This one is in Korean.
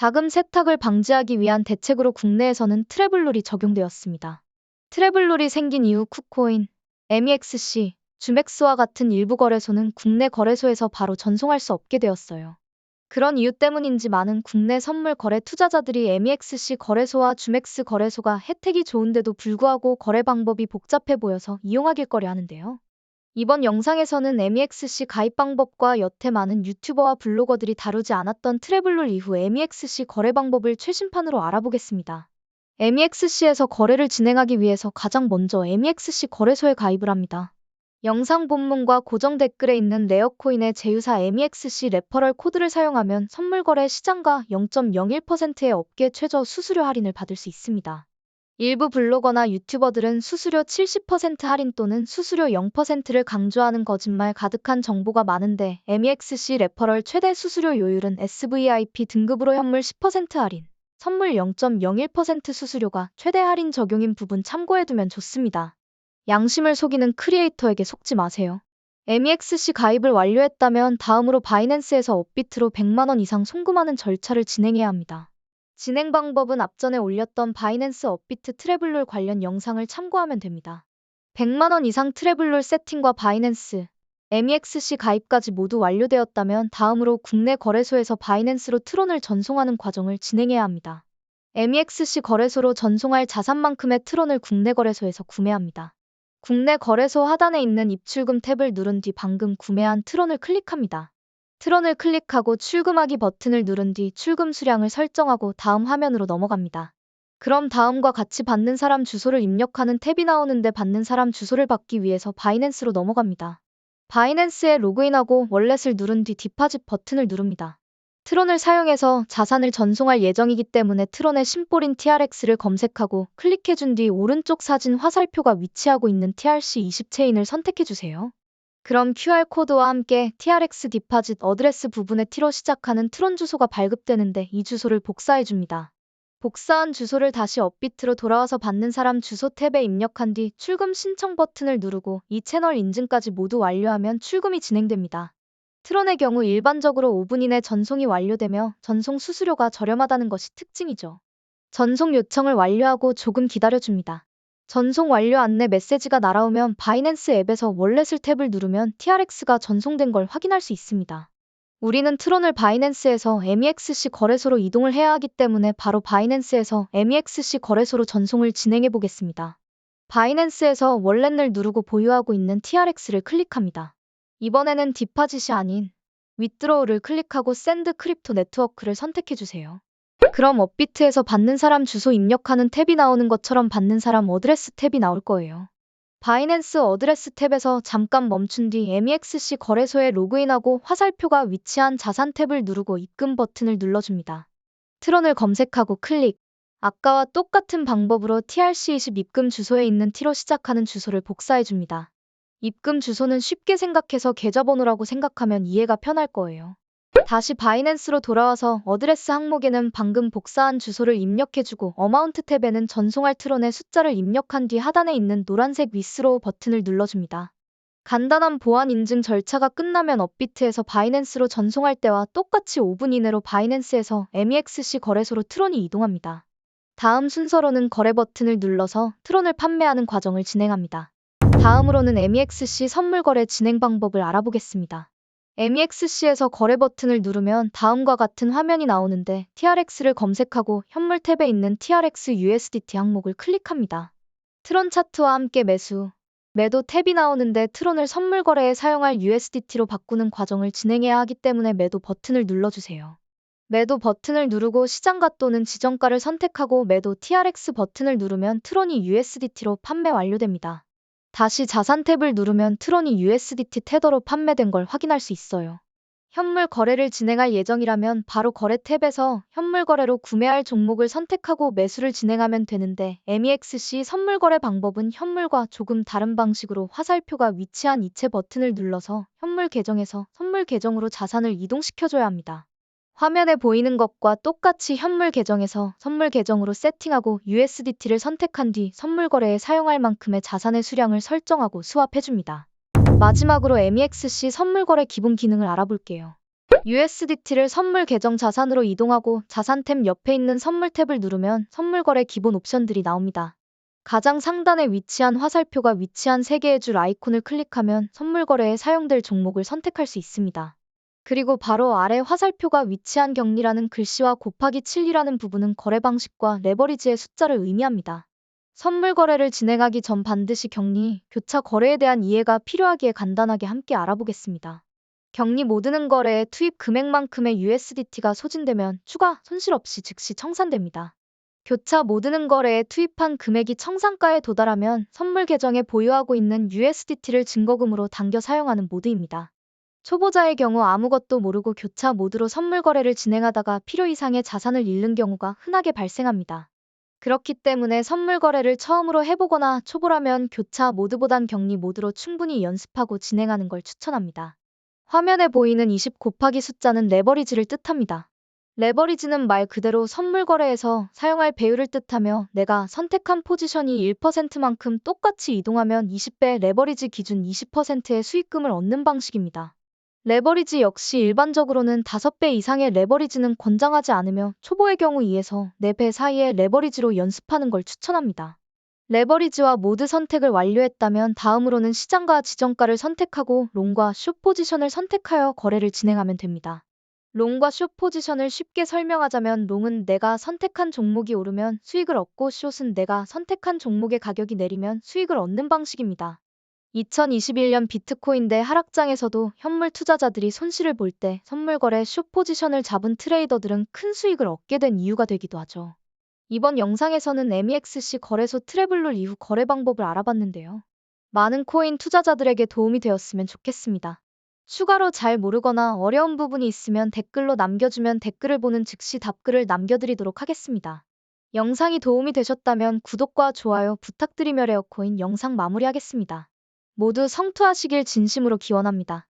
자금 세탁을 방지하기 위한 대책으로 국내에서는 트래블룰이 적용되었습니다. 트래블룰이 생긴 이후 쿠코인, MEXC, 주맥스와 같은 일부 거래소는 국내 거래소에서 바로 전송할 수 없게 되었어요. 그런 이유 때문인지 많은 국내 선물 거래 투자자들이 MEXC 거래소와 주맥스 거래소가 혜택이 좋은데도 불구하고 거래 방법이 복잡해 보여서 이용하길 꺼려 하는데요. 이번 영상에서는 MEXC 가입 방법과 여태 많은 유튜버와 블로거들이 다루지 않았던 트래블룰 이후 MEXC 거래 방법을 최신판으로 알아보겠습니다. MEXC에서 거래를 진행하기 위해서 가장 먼저 MEXC 거래소에 가입을 합니다. 영상 본문과 고정 댓글에 있는 레어코인의 제휴사 MEXC 레퍼럴 코드를 사용하면 선물거래 시장가 0.01%의 업계 최저 수수료 할인을 받을 수 있습니다. 일부 블로거나 유튜버들은 수수료 70% 할인 또는 수수료 0%를 강조하는 거짓말 가득한 정보가 많은데 MEXC 레퍼럴 최대 수수료 요율은 SVIP 등급으로 현물 10% 할인, 선물 0.01% 수수료가 최대 할인 적용인 부분 참고해두면 좋습니다. 양심을 속이는 크리에이터에게 속지 마세요. MEXC 가입을 완료했다면 다음으로 바이낸스에서 업비트로 100만원 이상 송금하는 절차를 진행해야 합니다. 진행 방법은 앞전에 올렸던 바이낸스 업비트 트래블룰 관련 영상을 참고하면 됩니다. 100만원 이상 트래블룰 세팅과 바이낸스, MEXC 가입까지 모두 완료되었다면 다음으로 국내 거래소에서 바이낸스로 트론을 전송하는 과정을 진행해야 합니다. MEXC 거래소로 전송할 자산만큼의 트론을 국내 거래소에서 구매합니다. 국내 거래소 하단에 있는 입출금 탭을 누른 뒤 방금 구매한 트론을 클릭합니다. 트론을 클릭하고 출금하기 버튼을 누른 뒤 출금 수량을 설정하고 다음 화면으로 넘어갑니다. 그럼 다음과 같이 받는 사람 주소를 입력하는 탭이 나오는데 받는 사람 주소를 받기 위해서 바이낸스로 넘어갑니다. 바이낸스에 로그인하고 월렛을 누른 뒤 디파짓 버튼을 누릅니다. 트론을 사용해서 자산을 전송할 예정이기 때문에 트론의 심볼인 TRX를 검색하고 클릭해준 뒤 오른쪽 사진 화살표가 위치하고 있는 TRC20 체인을 선택해주세요. 그럼 QR코드와 함께 TRX 디파짓 어드레스 부분에 T로 시작하는 트론 주소가 발급되는데 이 주소를 복사해줍니다. 복사한 주소를 다시 업비트로 돌아와서 받는 사람 주소 탭에 입력한 뒤 출금 신청 버튼을 누르고 이 채널 인증까지 모두 완료하면 출금이 진행됩니다. 트론의 경우 일반적으로 5분 이내 전송이 완료되며 전송 수수료가 저렴하다는 것이 특징이죠. 전송 요청을 완료하고 조금 기다려줍니다. 전송 완료 안내 메시지가 날아오면 바이낸스 앱에서 월렛을 탭을 누르면 TRX가 전송된 걸 확인할 수 있습니다. 우리는 트론을 바이낸스에서 MEXC 거래소로 이동을 해야 하기 때문에 바로 바이낸스에서 MEXC 거래소로 전송을 진행해 보겠습니다. 바이낸스에서 월렛을 누르고 보유하고 있는 TRX를 클릭합니다. 이번에는 디파짓이 아닌 위드로우를 클릭하고 샌드 크립토 네트워크를 선택해주세요. 그럼 업비트에서 받는 사람 주소 입력하는 탭이 나오는 것처럼 받는 사람 어드레스 탭이 나올 거예요. 바이낸스 어드레스 탭에서 잠깐 멈춘 뒤 MEXC 거래소에 로그인하고 화살표가 위치한 자산 탭을 누르고 입금 버튼을 눌러줍니다. 트론을 검색하고 클릭. 아까와 똑같은 방법으로 TRC20 입금 주소에 있는 T로 시작하는 주소를 복사해줍니다. 입금 주소는 쉽게 생각해서 계좌번호라고 생각하면 이해가 편할 거예요. 다시 바이낸스로 돌아와서 어드레스 항목에는 방금 복사한 주소를 입력해주고 어마운트 탭에는 전송할 트론의 숫자를 입력한 뒤 하단에 있는 노란색 위스로우 버튼을 눌러줍니다. 간단한 보안 인증 절차가 끝나면 업비트에서 바이낸스로 전송할 때와 똑같이 5분 이내로 바이낸스에서 MEXC 거래소로 트론이 이동합니다. 다음 순서로는 거래 버튼을 눌러서 트론을 판매하는 과정을 진행합니다. 다음으로는 MEXC 선물 거래 진행 방법을 알아보겠습니다. MEXC에서 거래 버튼을 누르면 다음과 같은 화면이 나오는데 TRX를 검색하고 현물 탭에 있는 TRX USDT 항목을 클릭합니다. 트론 차트와 함께 매수, 매도 탭이 나오는데 트론을 선물 거래에 사용할 USDT로 바꾸는 과정을 진행해야 하기 때문에 매도 버튼을 눌러주세요. 매도 버튼을 누르고 시장가 또는 지정가를 선택하고 매도 TRX 버튼을 누르면 트론이 USDT로 판매 완료됩니다. 다시 자산 탭을 누르면 트론이 USDT 테더로 판매된 걸 확인할 수 있어요. 현물 거래를 진행할 예정이라면 바로 거래 탭에서 현물 거래로 구매할 종목을 선택하고 매수를 진행하면 되는데 MEXC 선물 거래 방법은 현물과 조금 다른 방식으로 화살표가 위치한 이체 버튼을 눌러서 현물 계정에서 선물 계정으로 자산을 이동시켜줘야 합니다. 화면에 보이는 것과 똑같이 현물 계정에서 선물 계정으로 세팅하고 USDT를 선택한 뒤 선물 거래에 사용할 만큼의 자산의 수량을 설정하고 수합해줍니다. 마지막으로 MEXC 선물 거래 기본 기능을 알아볼게요. USDT를 선물 계정 자산으로 이동하고 자산 탭 옆에 있는 선물 탭을 누르면 선물 거래 기본 옵션들이 나옵니다. 가장 상단에 위치한 화살표가 위치한 3개의 줄 아이콘을 클릭하면 선물 거래에 사용될 종목을 선택할 수 있습니다. 그리고 바로 아래 화살표가 위치한 격리라는 글씨와 곱하기 7이라는 부분은 거래 방식과 레버리지의 숫자를 의미합니다. 선물 거래를 진행하기 전 반드시 격리, 교차 거래에 대한 이해가 필요하기에 간단하게 함께 알아보겠습니다. 격리 모드는 거래의 투입 금액만큼의 USDT가 소진되면 추가 손실 없이 즉시 청산됩니다. 교차 모드는 거래에 투입한 금액이 청산가에 도달하면 선물 계정에 보유하고 있는 USDT를 증거금으로 당겨 사용하는 모드입니다. 초보자의 경우 아무것도 모르고 교차 모드로 선물 거래를 진행하다가 필요 이상의 자산을 잃는 경우가 흔하게 발생합니다. 그렇기 때문에 선물 거래를 처음으로 해보거나 초보라면 교차 모드보단 격리 모드로 충분히 연습하고 진행하는 걸 추천합니다. 화면에 보이는 20 곱하기 숫자는 레버리지를 뜻합니다. 레버리지는 말 그대로 선물 거래에서 사용할 배율을 뜻하며 내가 선택한 포지션이 1%만큼 똑같이 이동하면 20배 레버리지 기준 20%의 수익금을 얻는 방식입니다. 레버리지 역시 일반적으로는 5배 이상의 레버리지는 권장하지 않으며 초보의 경우 2에서 4배 사이의 레버리지로 연습하는 걸 추천합니다. 레버리지와 모드 선택을 완료했다면 다음으로는 시장과 지정가를 선택하고 롱과 숏 포지션을 선택하여 거래를 진행하면 됩니다. 롱과 숏 포지션을 쉽게 설명하자면 롱은 내가 선택한 종목이 오르면 수익을 얻고 숏은 내가 선택한 종목의 가격이 내리면 수익을 얻는 방식입니다. 2021년 비트코인 대 하락장에서도 현물 투자자들이 손실을 볼 때 선물 거래 숏 포지션을 잡은 트레이더들은 큰 수익을 얻게 된 이유가 되기도 하죠. 이번 영상에서는 MEXC 거래소 트래블룰 이후 거래 방법을 알아봤는데요. 많은 코인 투자자들에게 도움이 되었으면 좋겠습니다. 추가로 잘 모르거나 어려운 부분이 있으면 댓글로 남겨주면 댓글을 보는 즉시 답글을 남겨드리도록 하겠습니다. 영상이 도움이 되셨다면 구독과 좋아요 부탁드리며 레어코인 영상 마무리하겠습니다. 모두 성투하시길 진심으로 기원합니다.